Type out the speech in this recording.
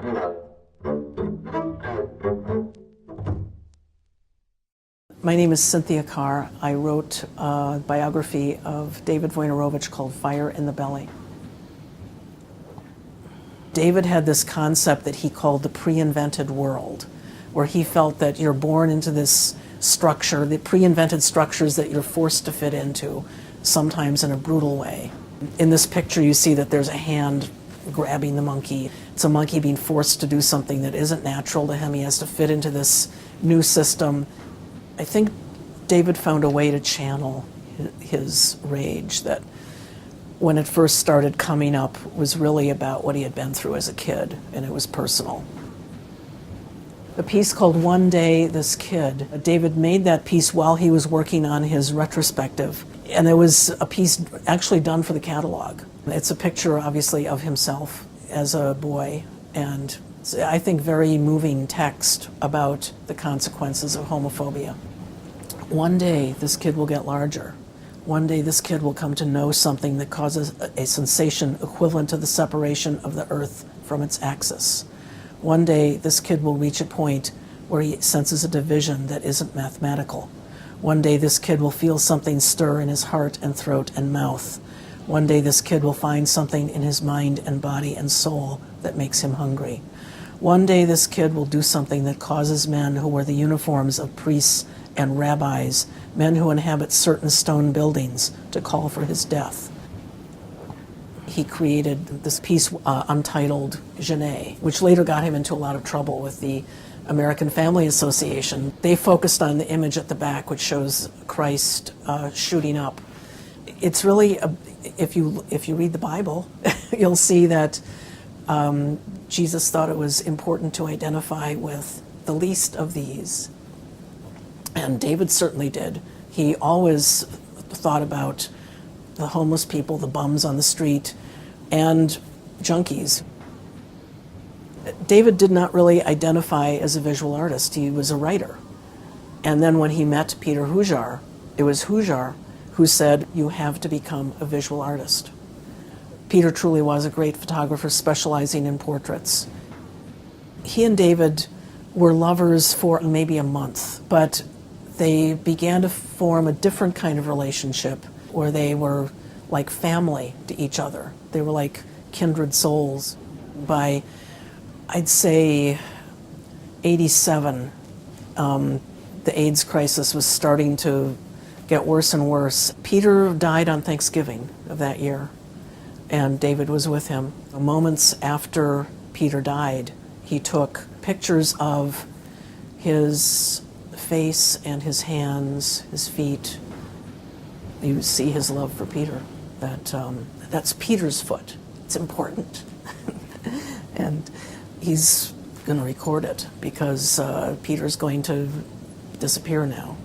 My name is Cynthia Carr. I wrote a biography of David Wojnarowicz called Fire in the Belly. David had this concept that he called the pre-invented world, where he felt that you're born into this structure, the pre-invented structures that you're forced to fit into, sometimes in a brutal way. In this picture you see that there's a hand grabbing the monkey. It's a monkey being forced to do something that isn't natural to him. He has to fit into this new system. I think David found a way to channel his rage that when it first started coming up was really about what he had been through as a kid, and it was personal. A piece called One Day This Kid, David made that piece while he was working on his retrospective, and it was a piece actually done for the catalog. It's a picture, obviously, of himself as a boy, and I think very moving text about the consequences of homophobia. One day this kid will get larger. One day this kid will come to know something that causes a sensation equivalent to the separation of the earth from its axis. One day this kid will reach a point where he senses a division that isn't mathematical. One day this kid will feel something stir in his heart and throat and mouth. One day this kid will find something in his mind and body and soul that makes him hungry. One day this kid will do something that causes men who wear the uniforms of priests and rabbis, men who inhabit certain stone buildings, to call for his death. He created this piece untitled Genet, which later got him into a lot of trouble with the American Family Association. They focused on the image at the back, which shows Christ shooting up. It's really, if you read the Bible, you'll see that Jesus thought it was important to identify with the least of these. And David certainly did. He always thought about the homeless people, the bums on the street, and junkies. David did not really identify as a visual artist. He was a writer. And then when he met Peter Hujar, it was Hujar who said, "You have to become a visual artist." Peter truly was a great photographer specializing in portraits. He and David were lovers for maybe a month, but they began to form a different kind of relationship where they were like family to each other. They were like kindred souls. By, I'd say, 87, the AIDS crisis was starting to get worse and worse. Peter died on Thanksgiving of that year, and David was with him. Moments after Peter died, he took pictures of his face and his hands, his feet. You see his love for Peter. That's Peter's foot. It's important. And he's going to record it because Peter's going to disappear now.